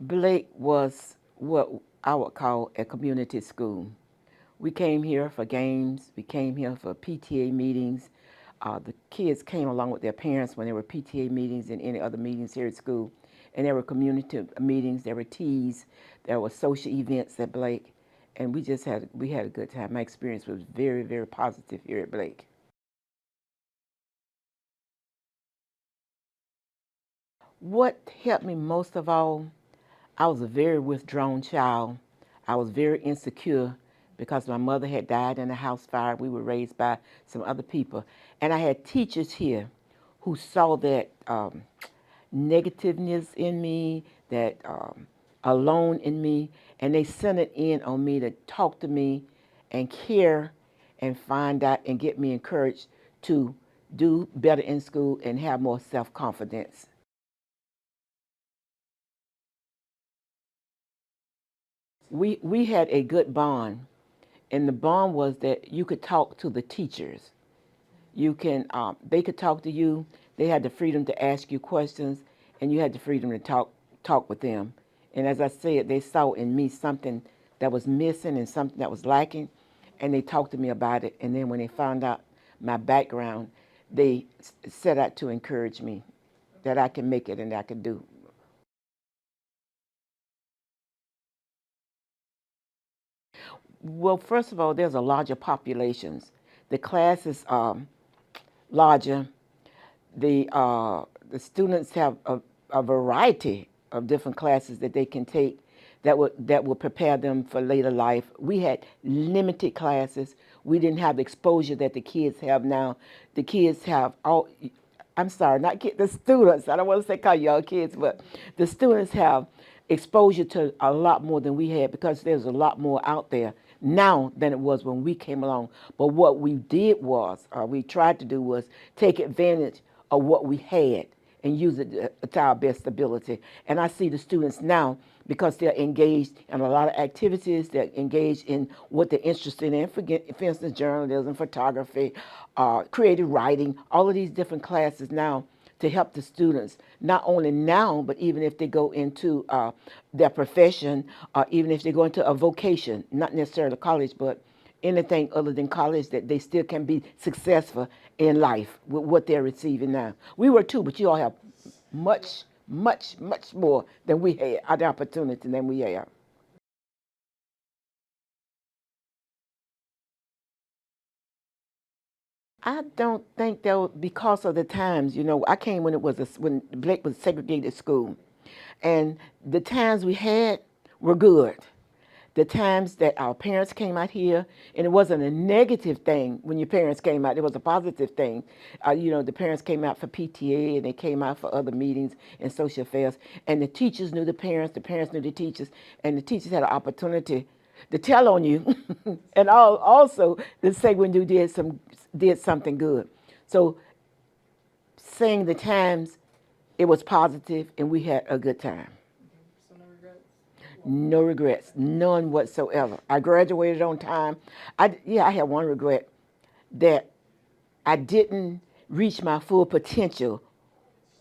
Blake was what I would call a community school. We came here for games. We came here for PTA meetings. The kids came along with their parents when there were PTA meetings and any other meetings here at school. And there were community meetings. There were teas. There were social events at Blake, and we had a good time. My experience was very, very positive here at Blake. What helped me most of all, I was a very withdrawn child. I was very insecure because my mother had died in a house fire. We were raised by some other people. And I had teachers here who saw that negativeness in me, that alone in me, and they sent it in on me to talk to me and care and find out and get me encouraged to do better in school and have more self confidence. We had a good bond, and the bond was that you could talk to the teachers. You can they could talk to you. They had the freedom to ask you questions, and you had the freedom to talk with them. And as I said, they saw in me something that was missing and something that was lacking, and they talked to me about it. And then when they found out my background, they set out to encourage me that I can make it and I can do. Well, first of all, there's a larger populations. The class is larger. The students have a variety of different classes that they can take that will prepare them for later life. We had limited classes. We didn't have the exposure that the kids have now. The kids have all. I'm sorry, not kid, the students. I don't want to say call y'all kids, but the students have exposure to a lot more than we had because there's a lot more out there now than it was when we came along. But what we did was, or we tried to do was take advantage of what we had and use it to our best ability. And I see the students now because they're engaged in a lot of activities. They're engaged in what they're interested in. For instance, journalism, photography, creative writing, all of these different classes now to help the students, not only now, but even if they go into their profession, or even if they go into a vocation, not necessarily college, but anything other than college, that they still can be successful in life with what they're receiving now. We were too, but you all have much, much, much more than we had, other opportunity than we have. I don't think that was because of the times. I came when Blake was segregated school, and the times we had were good. The times that our parents came out here, and it wasn't a negative thing when your parents came out, it was a positive thing. The parents came out for PTA and they came out for other meetings and social affairs, and the teachers knew the parents knew the teachers, and the teachers had an opportunity to tell on you, and also to say when you did something good. So saying the times, it was positive, and we had a good time. So no regrets. No regrets, none whatsoever. I graduated on time. I had one regret that I didn't reach my full potential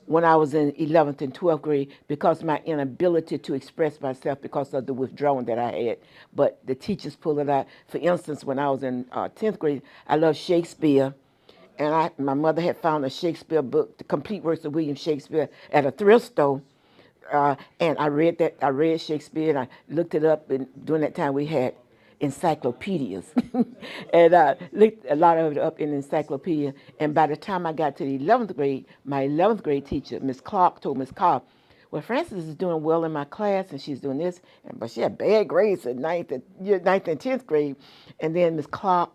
when I was in 11th and 12th grade because of my inability to express myself because of the withdrawal that I had. But the teachers pulled it out. For instance, when I was in 10th grade, I loved Shakespeare. And my mother had found a Shakespeare book, The Complete Works of William Shakespeare, at a thrift store. And I read that. I read Shakespeare, and I looked it up. And during that time, we had encyclopedias, and I looked a lot of it up in encyclopedia. And by the time I got to the 11th grade, my 11th grade teacher, Miss Clark, told Miss Clark, "Well, Frances is doing well in my class, and she's doing this, but she had bad grades in ninth and 10th grade." And then Miss Clark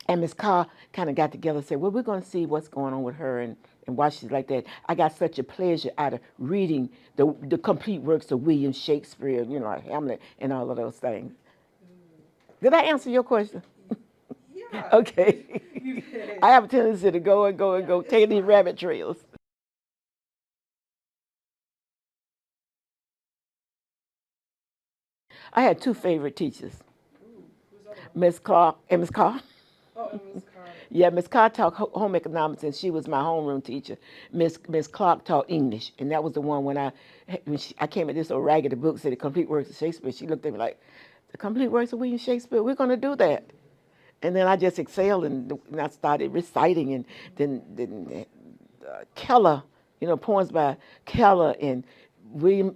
and Miss Carr kind of got together and said, well, we're going to see what's going on with her and why she's like that. I got such a pleasure out of reading the complete works of William Shakespeare, like Hamlet and all of those things. Did I answer your question? Yeah. Okay. You did. I have a tendency to go and go and go, take these rabbit trails. I had two favorite teachers, Ooh, who's that one? Miss Clark and Miss Carr. Oh, and Miss Carter. Yeah, Miss Carr taught home economics, and she was my homeroom teacher. Miss Clark taught English, and that was the one I came at this old raggedy book, said the complete works of Shakespeare. She looked at me like, the complete works of William Shakespeare. We're going to do that, and then I just excelled, and I started reciting, and then Keller, poems by Keller and William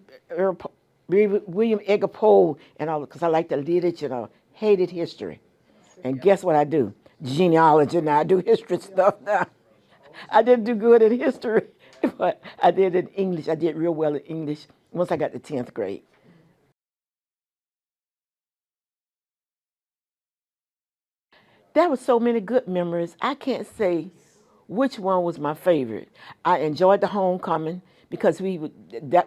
William Edgar Poe, and all because I like the literature. And I hated history. And guess what I do? Genealogy now. I do history stuff now. I didn't do good in history, but I did in English. I did real well in English once I got to 10th grade. There were so many good memories. I can't say which one was my favorite. I enjoyed the homecoming because we would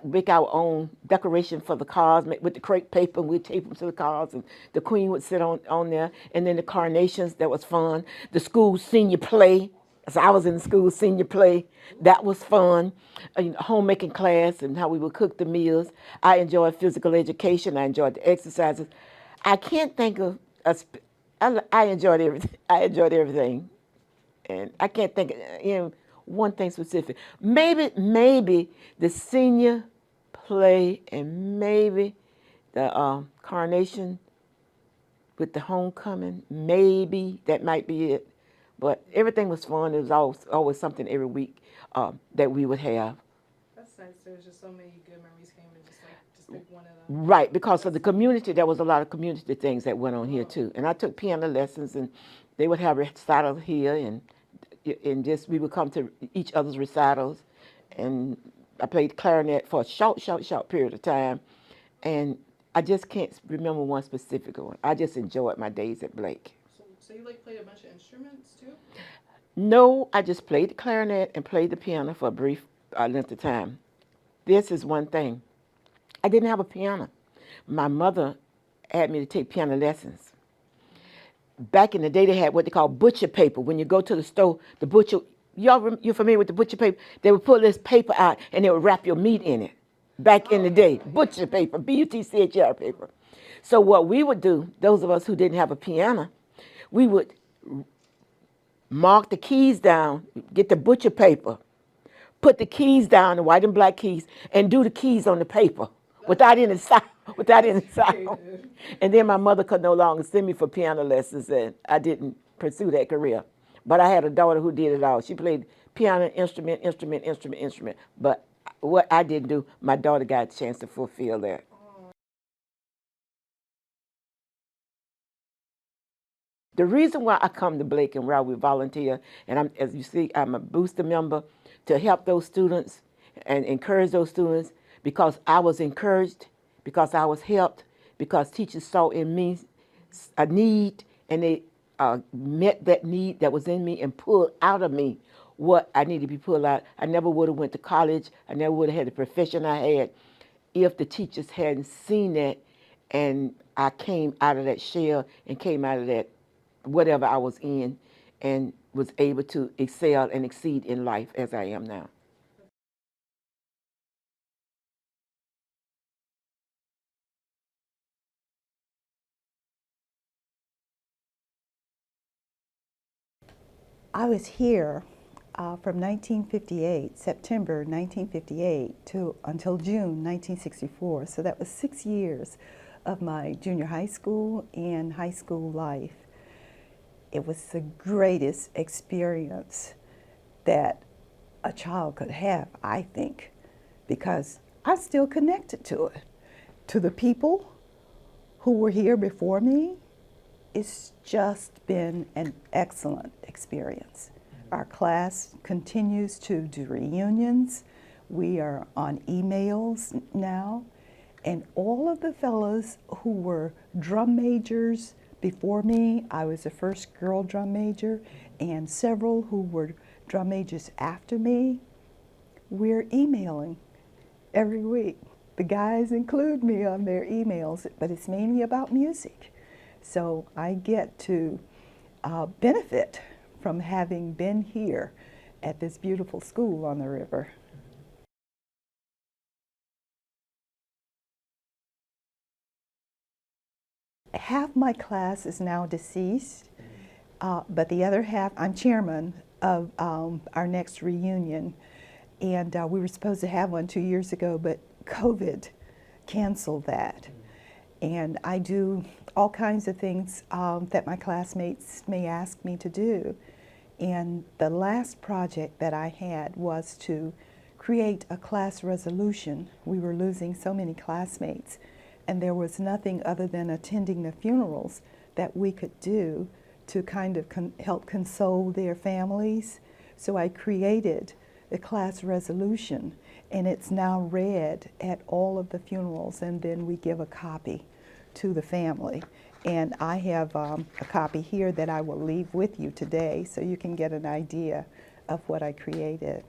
make our own decoration for the cars with the crepe paper, and we'd tape them to the cars, and the queen would sit on there. And then the carnations, that was fun. The school senior play, so I was in the school senior play, that was fun. Homemaking class and how we would cook the meals. I enjoyed physical education. I enjoyed the exercises. I can't think of I enjoyed everything. I enjoyed everything, and I can't think of one thing specific. Maybe the senior play, and maybe the coronation with the homecoming. Maybe that might be it. But everything was fun. There was always something every week that we would have. That's nice. There's just so many good memories came and just pick one of them. Right, because of the community, there was a lot of community things that went on here too. And I took piano lessons, and they would have recitals here, and just we would come to each other's recitals, and I played clarinet for a short period of time, and I just can't remember one specific one. I just enjoyed my days at Blake. So you like played a bunch of instruments too? No, I just played the clarinet and played the piano for a brief length of time. This is one thing. I didn't have a piano. My mother had me to take piano lessons. Back in the day, they had what they call butcher paper. When you go to the store, the butcher, you familiar with the butcher paper? They would pull this paper out and they would wrap your meat in it. Back in the day, butcher paper, Butcher paper. So what we would do, those of us who didn't have a piano, we would mark the keys down, get the butcher paper, put the keys down, the white and black keys, and do the keys on the paper without any sound. Without any sound. And then my mother could no longer send me for piano lessons, and I didn't pursue that career. But I had a daughter who did it all. She played piano, instrument. But what I didn't do, my daughter got a chance to fulfill that. The reason why I come to Blake and where we volunteer, and as you see, I'm a booster member to help those students and encourage those students because I was encouraged, because I was helped, because teachers saw in me a need, and they met that need that was in me and pulled out of me what I needed to be pulled out. I never would have went to college. I never would have had the profession I had if the teachers hadn't seen that, and I came out of that shell and came out of that whatever I was in, and was able to excel and exceed in life as I am now. I was here from 1958, September 1958, to until June 1964. So that was 6 years of my junior high school and high school life. It was the greatest experience that a child could have, I think, because I'm still connected to it, to the people who were here before me. It's just been an excellent experience. Our class continues to do reunions. We are on emails now. And all of the fellows who were drum majors before me, I was the first girl drum major, and several who were drum majors after me, we're emailing every week. The guys include me on their emails, but it's mainly about music. So I get to benefit from having been here at this beautiful school on the river. Half my class is now deceased, But the other half, I'm chairman of our next reunion. And we were supposed to have one 2 years ago, but COVID canceled that. And I do all kinds of things that my classmates may ask me to do. And the last project that I had was to create a class resolution. We were losing so many classmates, and there was nothing other than attending the funerals that we could do to kind of help console their families. So I created the class resolution, and it's now read at all of the funerals, and then we give a copy to the family. And I have a copy here that I will leave with you today so you can get an idea of what I created.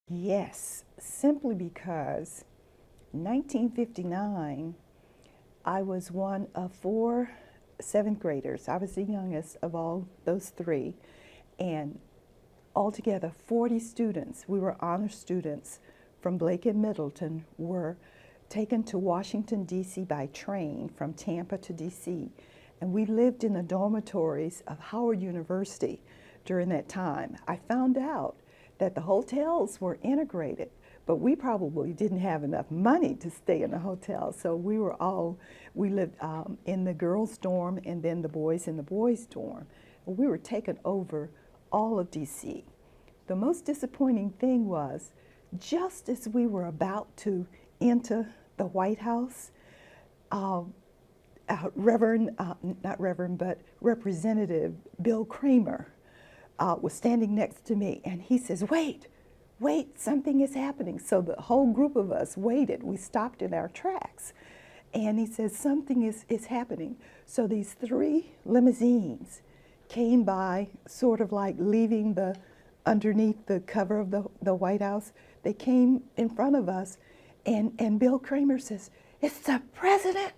Yes, simply because 1959, I was one of 4 seventh graders. I was the youngest of all those 3, and altogether 40 students, we were honor students from Blake and Middleton, were taken to Washington, D.C. by train from Tampa to D.C. And we lived in the dormitories of Howard University during that time. I found out that the hotels were integrated, but we probably didn't have enough money to stay in a hotel. So we lived in the girls' dorm and then the boys in the boys' dorm. And we were taken over all of D.C. The most disappointing thing was, just as we were about to enter the White House, Representative Bill Kramer was standing next to me, and he says, wait, something is happening. So the whole group of us waited. We stopped in our tracks. And he says, something is happening. So these 3 limousines came by, sort of like leaving underneath the cover of the White House. They came in front of us, and Bill Kramer says, it's the President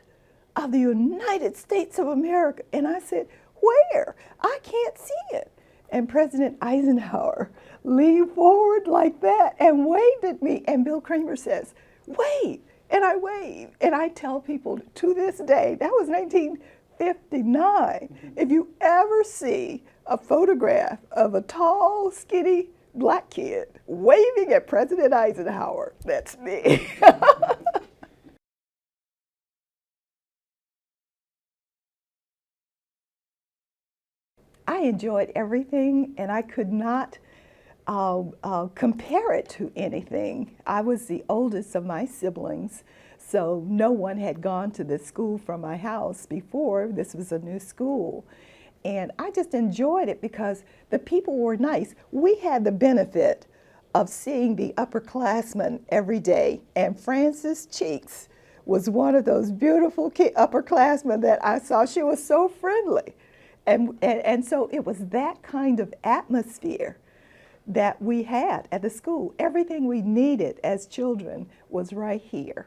of the United States of America. And I said, where? I can't see it. And President Eisenhower leaned forward like that and waved at me. And Bill Kramer says, wait. And I wave. And I tell people to this day, that was 1959. If you ever see a photograph of a tall, skinny black kid waving at President Eisenhower, that's me. I enjoyed everything, and I could not compare it to anything. I was the oldest of my siblings, so no one had gone to this school from my house before. This was a new school. And I just enjoyed it because the people were nice. We had the benefit of seeing the upperclassmen every day, and Frances Cheeks was one of those beautiful upperclassmen that I saw. She was so friendly. And so it was that kind of atmosphere that we had at the school. Everything we needed as children was right here.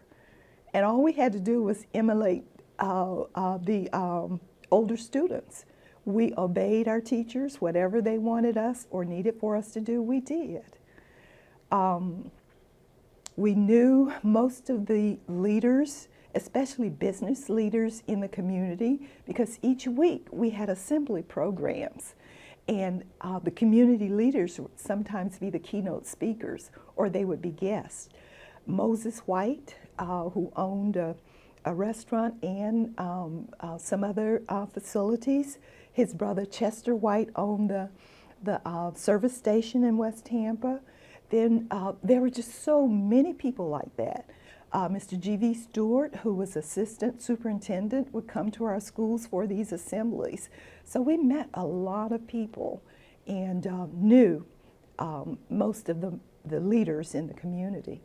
And all we had to do was emulate the older students. We obeyed our teachers. Whatever they wanted us or needed for us to do, we did. We knew most of the leaders, especially business leaders in the community, because each week we had assembly programs. And the community leaders would sometimes be the keynote speakers, or they would be guests. Moses White, who owned a restaurant and some other facilities. His brother Chester White owned the service station in West Tampa. Then there were just so many people like that. Mr. G.V. Stewart, who was assistant superintendent, would come to our schools for these assemblies. So we met a lot of people and knew most of the leaders in the community.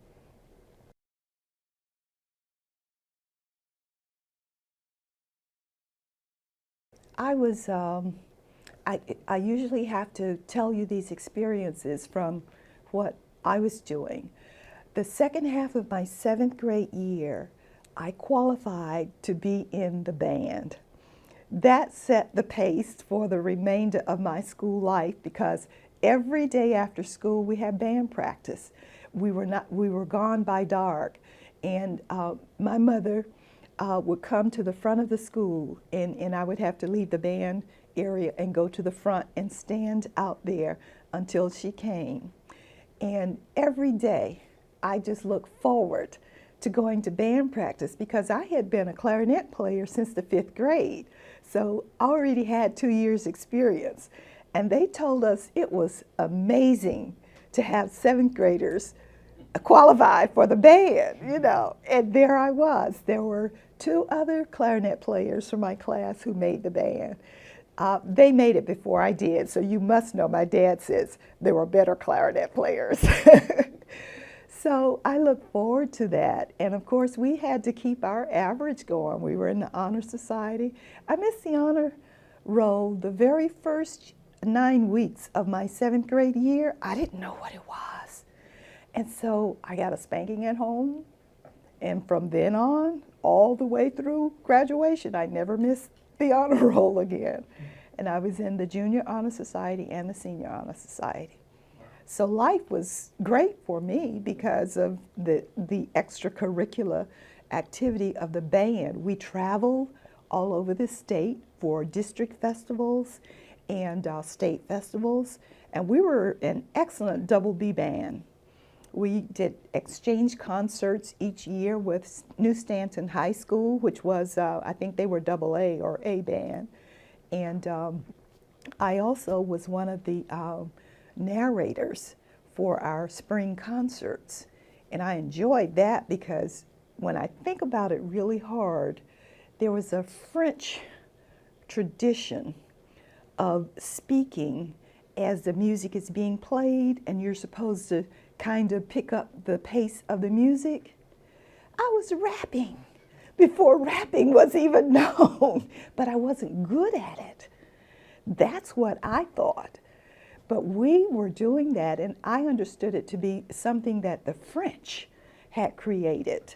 I usually have to tell you these experiences from what I was doing. The second half of my 7th grade year, I qualified to be in the band. That set the pace for the remainder of my school life because every day after school we had band practice. We were gone by dark, And my mother would come to the front of the school, and I would have to leave the band area and go to the front and stand out there until she came. And every day, I just looked forward to going to band practice because I had been a clarinet player since the 5th grade. So I already had 2 years experience. And they told us it was amazing to have 7th graders qualify for the band, you know. And there I was. There were 2 other clarinet players from my class who made the band. They made it before I did, so you must know my dad says there were better clarinet players. So I look forward to that. And of course, we had to keep our average going. We were in the Honor Society. I missed the honor roll the very first 9 weeks of my 7th grade year. I didn't know what it was. And so I got a spanking at home. And from then on, all the way through graduation, I never missed the honor roll again. And I was in the Junior Honor Society and the Senior Honor Society. So life was great for me because of the extracurricular activity of the band. We traveled all over the state for district festivals and state festivals, and we were an excellent double B band. We did exchange concerts each year with New Stanton High School, which was, I think they were double A or A band. And I also was one of the narrators for our spring concerts. And I enjoyed that because when I think about it really hard, there was a French tradition of speaking as the music is being played, and you're supposed to kind of pick up the pace of the music. I was rapping before rapping was even known, but I wasn't good at it. That's what I thought. But we were doing that, and I understood it to be something that the French had created.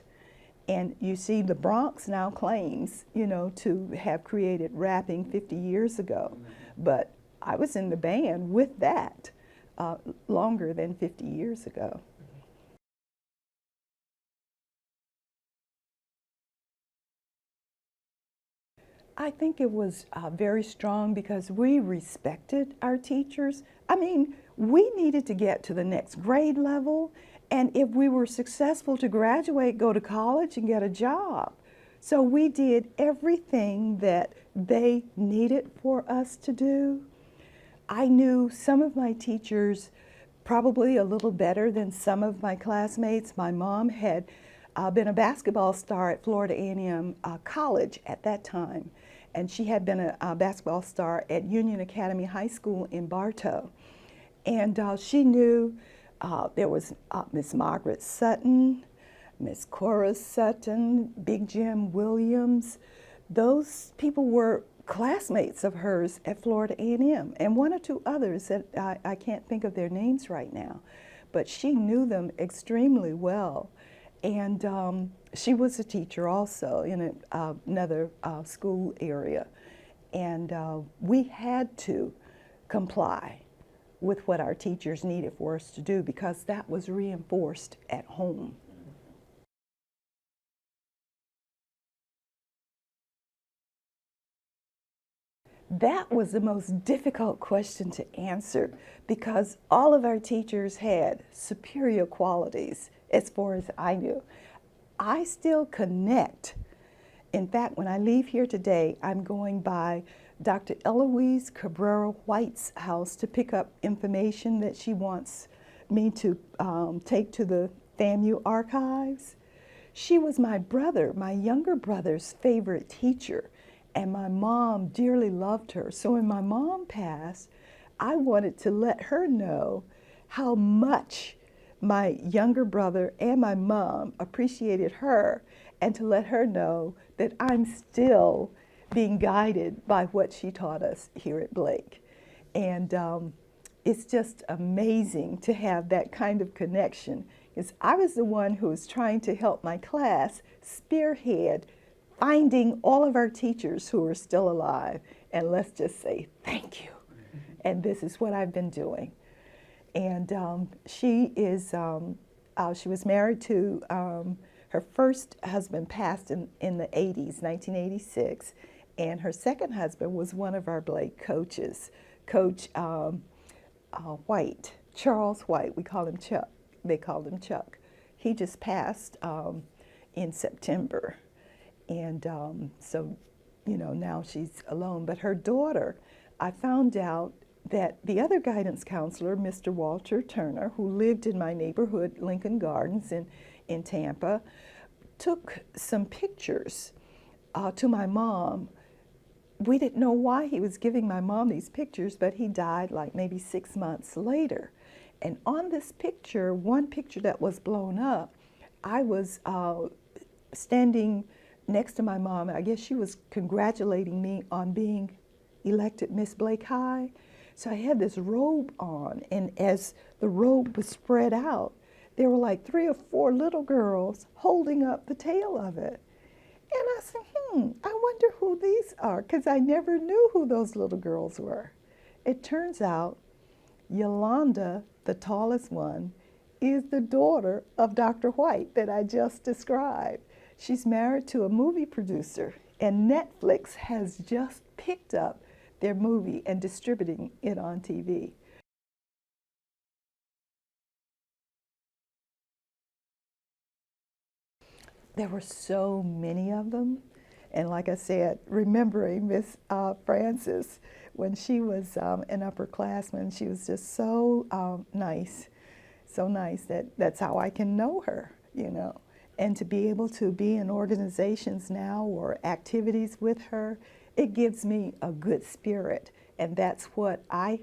And you see, the Bronx now claims, you know, to have created rapping 50 years ago. But I was in the band with that longer than 50 years ago. I think it was very strong because we respected our teachers. I mean, we needed to get to the next grade level, and if we were successful to graduate, go to college and get a job. So we did everything that they needed for us to do. I knew some of my teachers probably a little better than some of my classmates. My mom had been a basketball star at Florida A&M College at that time. And she had been a basketball star at Union Academy High School in Bartow. And she knew there was Miss Margaret Sutton, Miss Cora Sutton, Big Jim Williams. Those people were classmates of hers at Florida A&M, and 1 or 2 others that I can't think of their names right now. But she knew them extremely well. And she was a teacher also in another school area. And we had to comply with what our teachers needed for us to do because that was reinforced at home. That was the most difficult question to answer because all of our teachers had superior qualities as far as I knew. I still connect. In fact, when I leave here today, I'm going by Dr. Eloise Cabrera White's house to pick up information that she wants me to take to the FAMU archives. She was my brother, my younger brother's favorite teacher, and my mom dearly loved her. So when my mom passed, I wanted to let her know how much my younger brother and my mom appreciated her, and to let her know that I'm still being guided by what she taught us here at Blake. And it's just amazing to have that kind of connection, because I was the one who was trying to help my class spearhead finding all of our teachers who are still alive, and let's just say thank you. And this is what I've been doing. And she was married to Her first husband passed in the 80s, 1986, and her second husband was one of our Blake coaches, Coach White, Charles White. We call him Chuck. They called him Chuck. He just passed in September, and so, you know, now she's alone. But her daughter, I found out that the other guidance counselor, Mr. Walter Turner, who lived in my neighborhood, Lincoln Gardens in Tampa, took some pictures to my mom. We didn't know why he was giving my mom these pictures, but he died like maybe 6 months later. And on this picture, one picture that was blown up, I was standing next to my mom. I guess she was congratulating me on being elected Miss Blake High. So I had this robe on, and as the robe was spread out, there were like 3 or 4 little girls holding up the tail of it. And I said, I wonder who these are, because I never knew who those little girls were. It turns out Yolanda, the tallest one, is the daughter of Dr. White that I just described. She's married to a movie producer, and Netflix has just picked up their movie and distributing it on TV. There were so many of them. And like I said, remembering Miss Francis, when she was an upperclassman, she was just so nice that that's how I can know her, you know. And to be able to be in organizations now or activities with her, it gives me a good spirit. And that's what I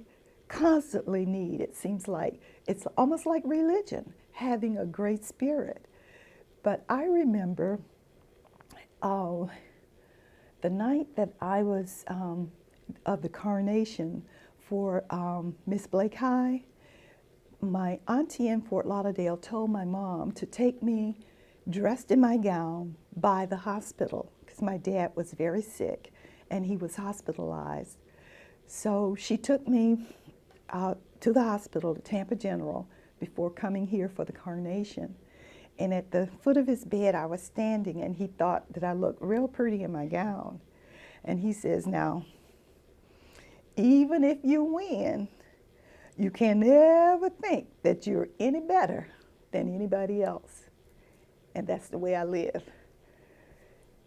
constantly need. It seems like it's almost like religion, having a great spirit. But I remember the night that I was of the coronation for Miss Blake High, my auntie in Fort Lauderdale told my mom to take me dressed in my gown by the hospital, because my dad was very sick and he was hospitalized. So she took me to the hospital, to Tampa General, before coming here for the coronation. And at the foot of his bed, I was standing, and he thought that I looked real pretty in my gown. And he says, now, even if you win, you can never think that you're any better than anybody else. And that's the way I live.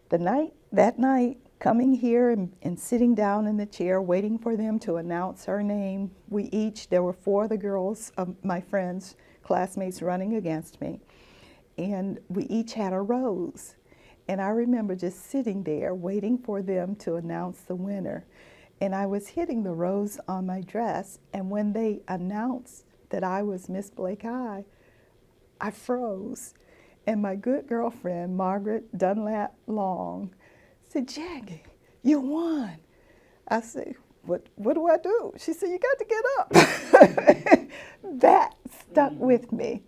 That night, coming here and sitting down in the chair, waiting for them to announce her name, there were 4 of the girls of my friends, classmates running against me. And we each had a rose. And I remember just sitting there waiting for them to announce the winner. And I was hitting the rose on my dress. And when they announced that I was Miss Blake High, I froze. And my good girlfriend, Margaret Dunlap Long, said, Jackie, you won. I said, what do I do? She said, you got to get up. That stuck with me.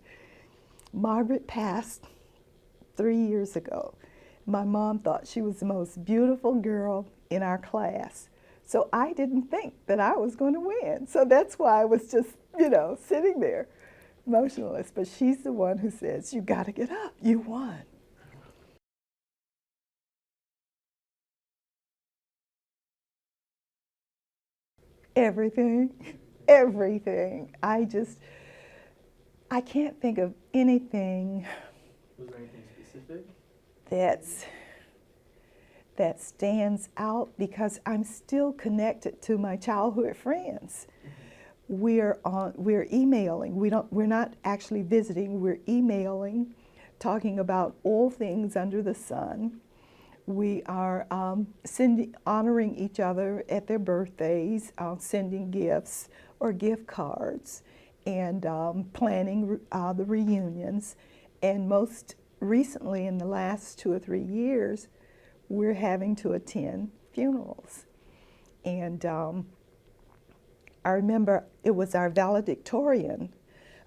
Margaret passed 3 years ago. My mom thought she was the most beautiful girl in our class. So I didn't think that I was going to win. So that's why I was just, you know, sitting there motionless. But she's the one who says, you got to get up. You won. Everything. I can't think of anything. Was there anything specific? That stands out, because I'm still connected to my childhood friends. We're emailing. We're not actually visiting. We're emailing, talking about all things under the sun. We are honoring each other at their birthdays, sending gifts or gift cards, and planning the reunions. And most recently, in the last 2 or 3 years, we're having to attend funerals. And I remember it was our valedictorian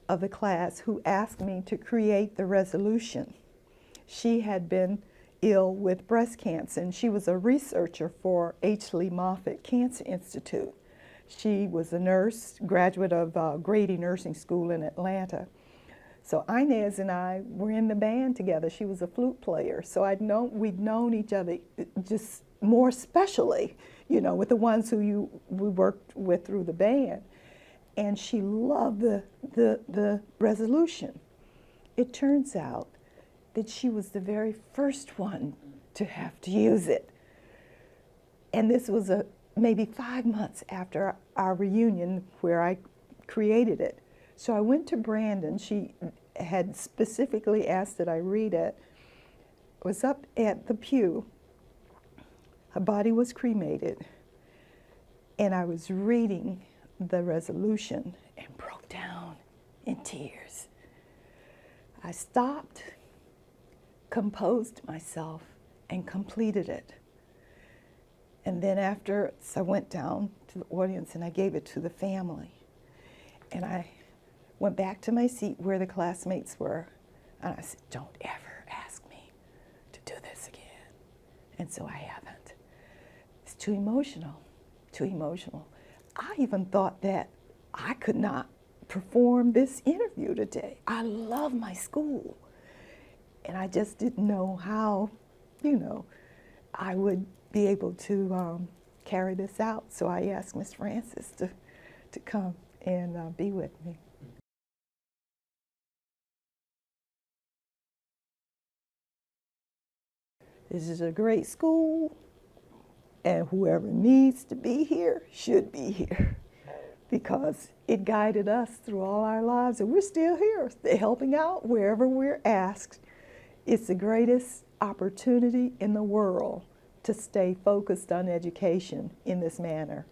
of the class who asked me to create the resolution. She had been ill with breast cancer, and she was a researcher for H. Lee Moffitt Cancer Institute. She was a nurse, graduate of Grady Nursing School in Atlanta. So Inez and I were in the band together. She was a flute player. So we'd known each other just more specially, you know, with the ones who we worked with through the band. And she loved the resolution. It turns out that she was the very first one to have to use it. And this was maybe 5 months after our reunion where I created it. So I went to Brandon. She had specifically asked that I read it. I was up at the pew. Her body was cremated. And I was reading the resolution and broke down in tears. I stopped, composed myself, and completed it. And then after, I went down to the audience and I gave it to the family. And I went back to my seat where the classmates were, and I said, don't ever ask me to do this again. And so I haven't. It's too emotional, too emotional. I even thought that I could not perform this interview today. I love my school. And I just didn't know how, you know, I would be able to carry this out. So I asked Miss Francis to come and be with me. This is a great school, and whoever needs to be here should be here, because it guided us through all our lives, and we're still here. They're helping out wherever we're asked. It's the greatest opportunity in the world to stay focused on education in this manner.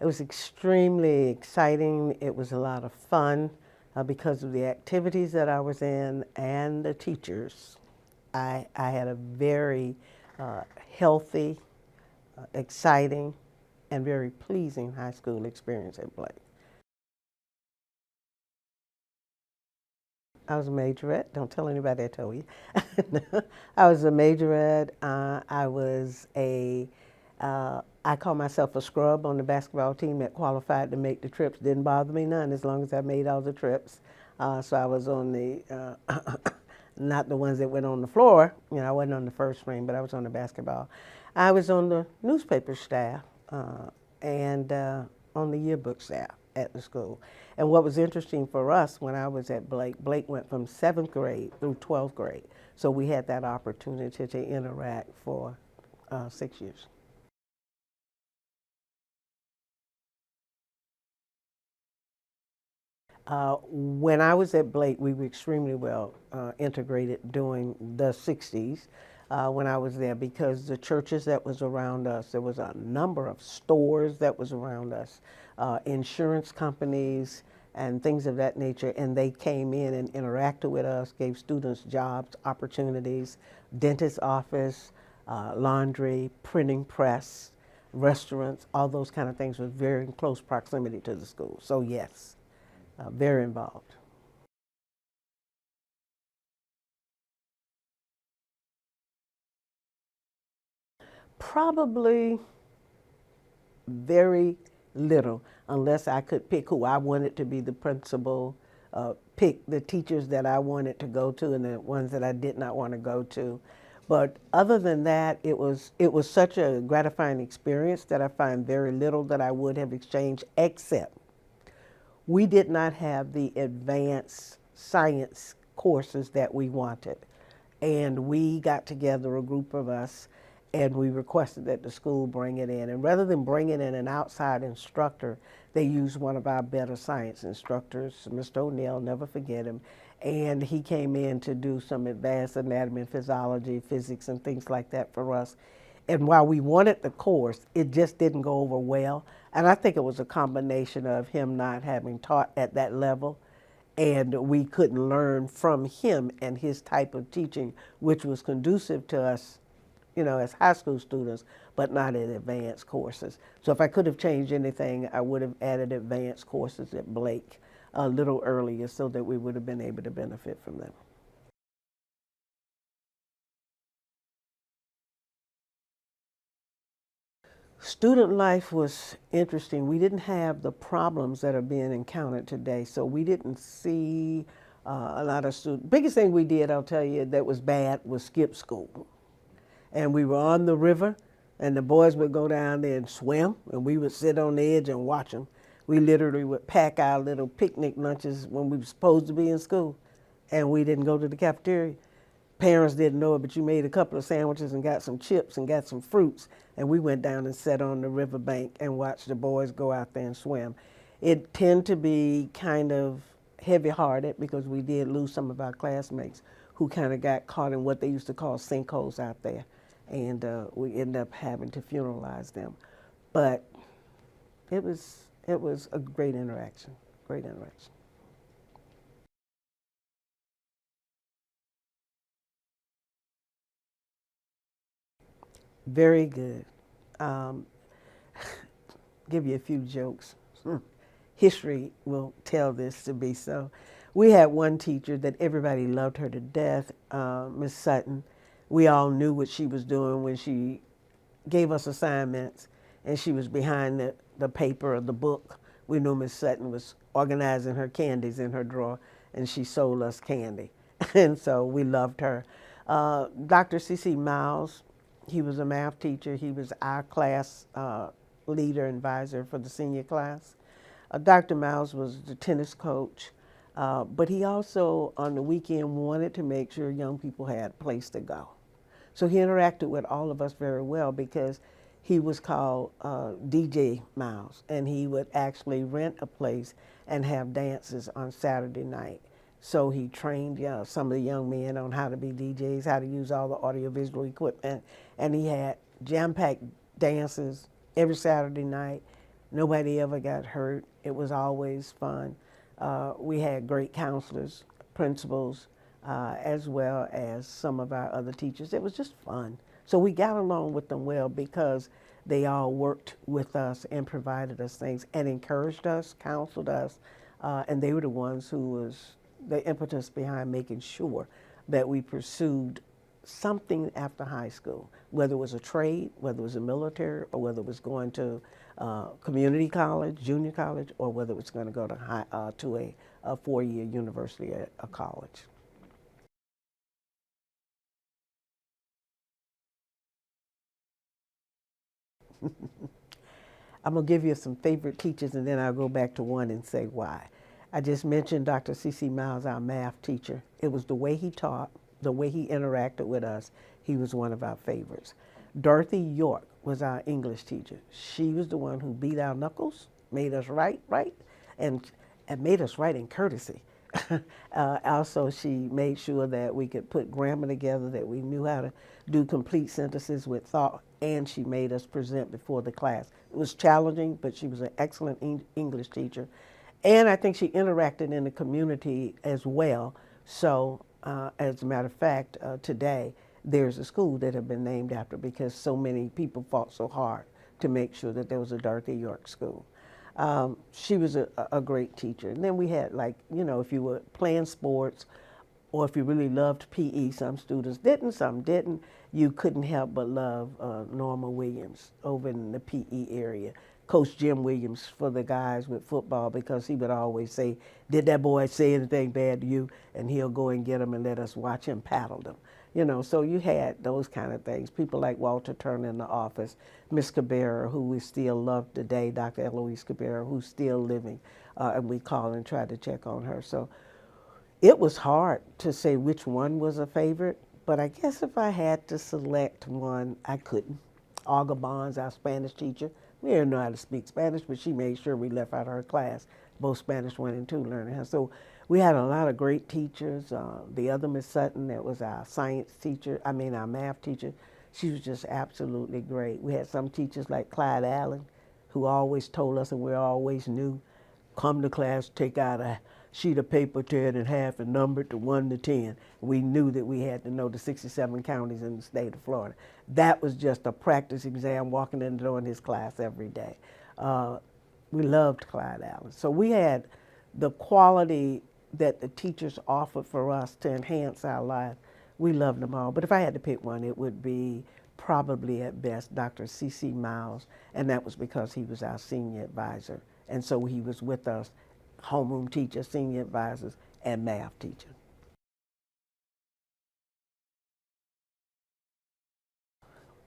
It was extremely exciting. It was a lot of fun because of the activities that I was in and the teachers. I had a very healthy, exciting, and very pleasing high school experience at Blake. I was a majorette. Don't tell anybody I told you. I was a majorette. I call myself a scrub on the basketball team that qualified to make the trips. Didn't bother me none as long as I made all the trips. So I was on the, not the ones that went on the floor. You know, I wasn't on the first string, but I was on the basketball. I was on the newspaper staff and on the yearbook staff at the school. And what was interesting for us when I was at Blake, Blake went from 7th grade through 12th grade. So we had that opportunity to interact for 6 years. When I was at Blake, we were extremely well integrated during the 60s when I was there, because the churches that was around us, there was a number of stores that was around us, insurance companies and things of that nature, and they came in and interacted with us, gave students jobs, opportunities, dentist office, laundry, printing press, restaurants, all those kind of things was very in close proximity to the school. So yes. Very involved. Probably very little, unless I could pick who I wanted to be the principal, pick the teachers that I wanted to go to and the ones that I did not want to go to. But other than that, it was such a gratifying experience that I find very little that I would have exchanged, except we did not have the advanced science courses that we wanted. And we got together, a group of us, and we requested that the school bring it in. And rather than bringing in an outside instructor, they used one of our better science instructors, Mr. O'Neill, never forget him. And he came in to do some advanced anatomy and physiology, physics, and things like that for us. And while we wanted the course, it just didn't go over well. And I think it was a combination of him not having taught at that level, and we couldn't learn from him and his type of teaching, which was conducive to us, you know, as high school students, but not in advanced courses. So if I could have changed anything, I would have added advanced courses at Blake. a little earlier so that we would have been able to benefit from them. Student life was interesting. We didn't have the problems that are being encountered today, so we didn't see a lot of students. Biggest thing we did, I'll tell you, that was bad was skip school. And we were on the river, and the boys would go down there and swim, and we would sit on the edge and watch them. We literally would pack our little picnic lunches when we were supposed to be in school, and we didn't go to the cafeteria. Parents didn't know it, but you made a couple of sandwiches and got some chips and got some fruits, and we went down and sat on the riverbank and watched the boys go out there and swim. It tended to be kind of heavy-hearted because we did lose some of our classmates who kind of got caught in what they used to call sinkholes out there, and we ended up having to funeralize them. But it was a great interaction, great interaction. Very good. Um, give you a few jokes. History will tell this to be so. We had one teacher that everybody loved her to death, Miss Sutton. We all knew what she was doing when she gave us assignments and she was behind the paper or the book. We knew Miss Sutton was organizing her candies in her drawer and she sold us candy. And so we loved her. Dr. C.C. Miles, he was a math teacher. He was our class leader advisor for the senior class. Dr. Miles was the tennis coach, but he also on the weekend wanted to make sure young people had a place to go. So he interacted with all of us very well because he was called DJ Miles, and he would actually rent a place and have dances on Saturday night. So he trained some of the young men on how to be DJs, how to use all the audiovisual equipment, and he had jam-packed dances every Saturday night. Nobody ever got hurt. It was always fun. We had great counselors, principals, as well as some of our other teachers. It was just fun. So we got along with them well because they all worked with us and provided us things and encouraged us, counseled us, and they were the ones who was the impetus behind making sure that we pursued something after high school, whether it was a trade, whether it was a military, or whether it was going to community college, junior college, or whether it was going to go to a four-year university at a college. I'm going to give you some favorite teachers, and then I'll go back to one and say why. I just mentioned Dr. C.C. Miles, our math teacher. It was the way he taught, the way he interacted with us. He was one of our favorites. Dorothy York was our English teacher. She was the one who beat our knuckles, made us write, and made us write in courtesy. Also, she made sure that we could put grammar together, that we knew how to do complete sentences with thought, and she made us present before the class. It was challenging, but she was an excellent English teacher. And I think she interacted in the community as well. So, as a matter of fact, today, there's a school that have been named after because so many people fought so hard to make sure that there was a Dorothy York school. She was a great teacher. And then we had, like, you know, if you were playing sports or if you really loved PE, some students didn't, some didn't, you couldn't help but love Norma Williams over in the PE area. Coach Jim Williams for the guys with football because he would always say, did that boy say anything bad to you? And he'll go and get him and let us watch him paddle them. You know, so you had those kind of things. People like Walter Turner in the office, Miss Cabrera, who we still love today, Dr. Eloise Cabrera, who's still living, and we call and try to check on her. So it was hard to say which one was a favorite, but I guess if I had to select one, I couldn't. Olga Bonds, our Spanish teacher, we didn't know how to speak Spanish, but she made sure we left out her class, both Spanish 1 and 2 learning her. So we had a lot of great teachers. The other Miss Sutton, that was our science teacher, our math teacher, she was just absolutely great. We had some teachers like Clyde Allen, who always told us, and we always knew, come to class, take out a sheet of paper, tear it in half, and number it to 1 to 10. We knew that we had to know the 67 counties in the state of Florida. That was just a practice exam, walking in the door in his class every day. We loved Clyde Allen. So we had the quality that the teachers offered for us to enhance our life, we loved them all. But if I had to pick one, it would be probably at best Dr. C.C. Miles, and that was because he was our senior advisor. And so he was with us, homeroom teacher, senior advisors, and math teacher.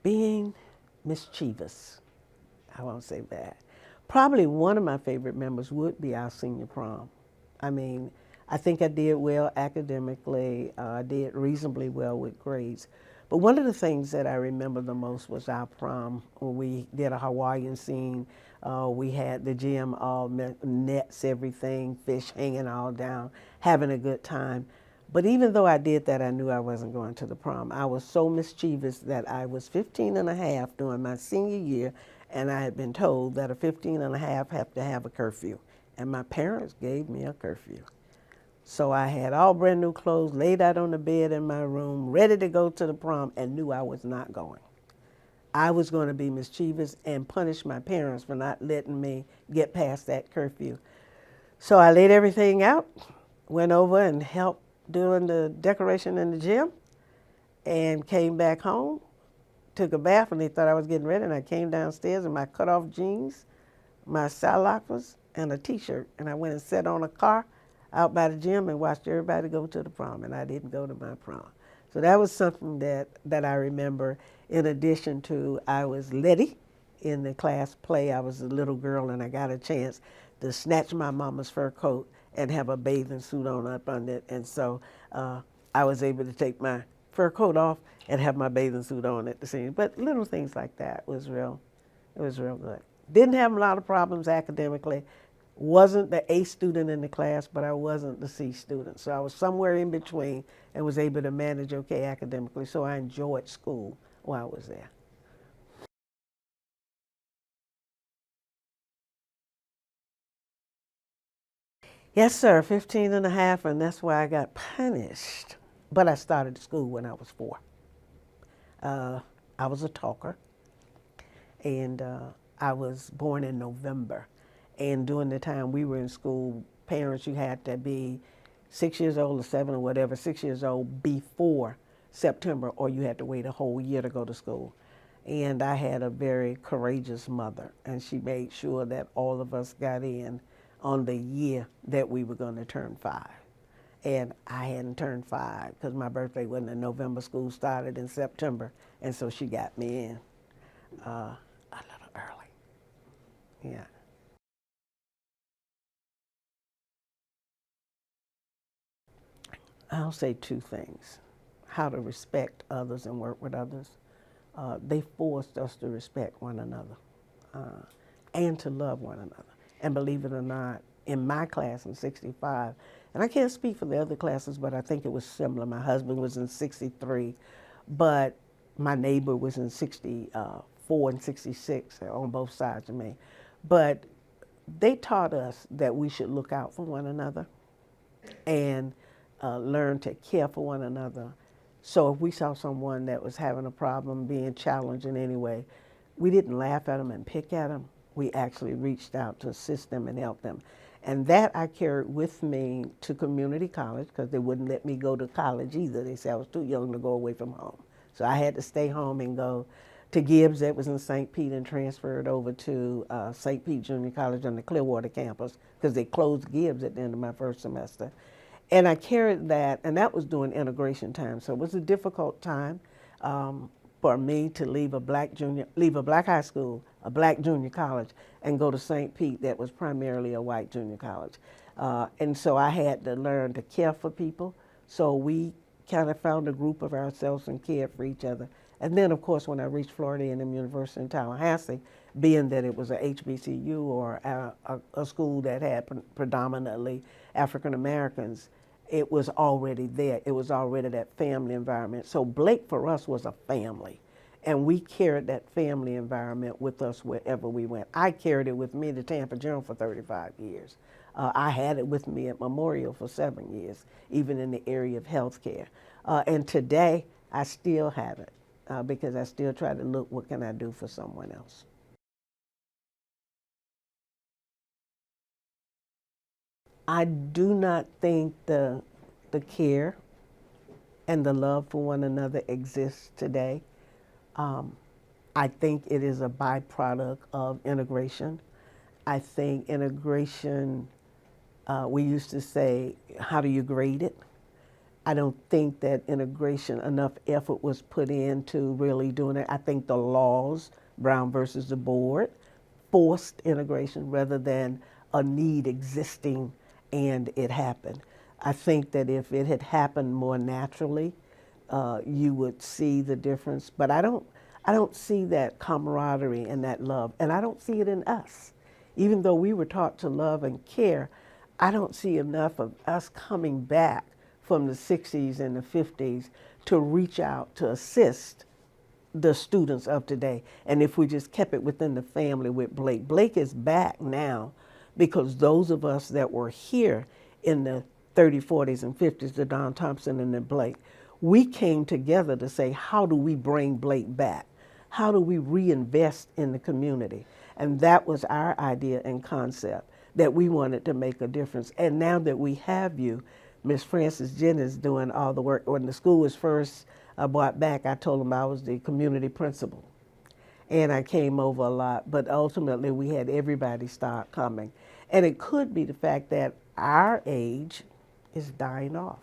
Being mischievous, I won't say that. Probably one of my favorite members would be our senior prom. I mean, I think I did well academically. I did reasonably well with grades. But one of the things that I remember the most was our prom, when we did a Hawaiian scene. We had the gym all nets, everything, fish hanging all down, having a good time. But even though I did that, I knew I wasn't going to the prom. I was so mischievous that I was 15 and a half during my senior year, and I had been told that a 15 and a half have to have a curfew. And my parents gave me a curfew. So I had all brand new clothes, laid out on the bed in my room, ready to go to the prom, and knew I was not going. I was going to be mischievous and punish my parents for not letting me get past that curfew. So I laid everything out, went over and helped doing the decoration in the gym, and came back home, took a bath, and they thought I was getting ready, and I came downstairs in my cutoff jeans, my salockers, and a t-shirt, and I went and sat on a car out by the gym and watched everybody go to the prom, and I didn't go to my prom. So that was something that I remember. In addition to, I was Letty in the class play. I was a little girl, and I got a chance to snatch my mama's fur coat and have a bathing suit on up under it. And so I was able to take my fur coat off and have my bathing suit on at the scene. But little things like that was real, it was real good. Didn't have a lot of problems academically. Wasn't the A student in the class, but I wasn't the C student. So I was somewhere in between and was able to manage okay academically. So I enjoyed school while I was there. Yes, sir, 15 and a half, and that's why I got punished. But I started school when I was 4. I was a talker, and I was born in November. And during the time we were in school, parents, you had to be 6 years old or 7 or whatever, 6 years old before September, or you had to wait a whole year to go to school. And I had a very courageous mother, and she made sure that all of us got in on the year that we were going to turn 5. And I hadn't turned 5 because my birthday wasn't in November. School started in September, and so she got me in a little early. Yeah. I'll say 2 things: how to respect others and work with others. They forced us to respect one another and to love one another. And believe it or not, in my class in 65, and I can't speak for the other classes, but I think it was similar. My husband was in 63, but my neighbor was in 64 and 66 on both sides of me. But they taught us that we should look out for one another and learn to care for one another. So if we saw someone that was having a problem, being challenged in any way, we didn't laugh at them and pick at them. We actually reached out to assist them and help them. And that I carried with me to community college, because they wouldn't let me go to college either. They said I was too young to go away from home. So I had to stay home and go to Gibbs, that was in St. Pete, and transferred over to St. Pete Junior College on the Clearwater campus, because they closed Gibbs at the end of my first semester. And I carried that, and that was during integration time. So it was a difficult time for me to leave a black high school, a black junior college, and go to St. Pete, that was primarily a white junior college. And so I had to learn to care for people. So we kind of found a group of ourselves and cared for each other. And then, of course, when I reached Florida A&M University in Tallahassee, being that it was a HBCU, or a school that had predominantly African Americans, it was already there. It was already that family environment. So Blake for us was a family, and we carried that family environment with us wherever we went. I carried it with me to Tampa General for 35 years. I had it with me at Memorial for 7 years, even in the area of healthcare. And today, I still have it because I still try to look, what can I do for someone else? I do not think the care and the love for one another exists today. I think it is a byproduct of integration. I think integration, we used to say, how do you grade it? I don't think that integration, enough effort was put into really doing it. I think the laws, Brown versus the board, forced integration rather than a need existing and it happened. I think that if it had happened more naturally, you would see the difference. But I don't see that camaraderie and that love, and I don't see it in us. Even though we were taught to love and care, I don't see enough of us coming back from the 60s and the 50s to reach out to assist the students of today. And if we just kept it within the family with Blake. Blake is back now because those of us that were here in the 30s, 40s, and 50s, the Don Thompson and the Blake, we came together to say, how do we bring Blake back? How do we reinvest in the community? And that was our idea and concept, that we wanted to make a difference. And now that we have you, Miss Frances Jennings doing all the work. When the school was first brought back, I told them I was the community principal. And I came over a lot, but ultimately we had everybody start coming. And it could be the fact that our age is dying off.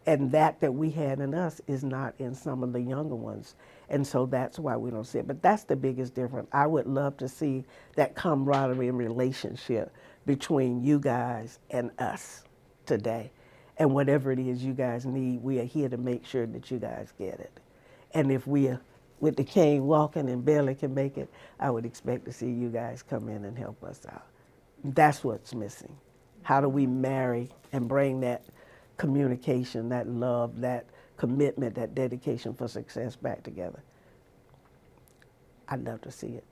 And that we had in us is not in some of the younger ones. And so that's why we don't see it. But that's the biggest difference. I would love to see that camaraderie and relationship between you guys and us today. And whatever it is you guys need, we are here to make sure that you guys get it. And if we are with the cane walking and barely can make it, I would expect to see you guys come in and help us out. That's what's missing. How do we marry and bring that communication, that love, that commitment, that dedication for success back together? I'd love to see it.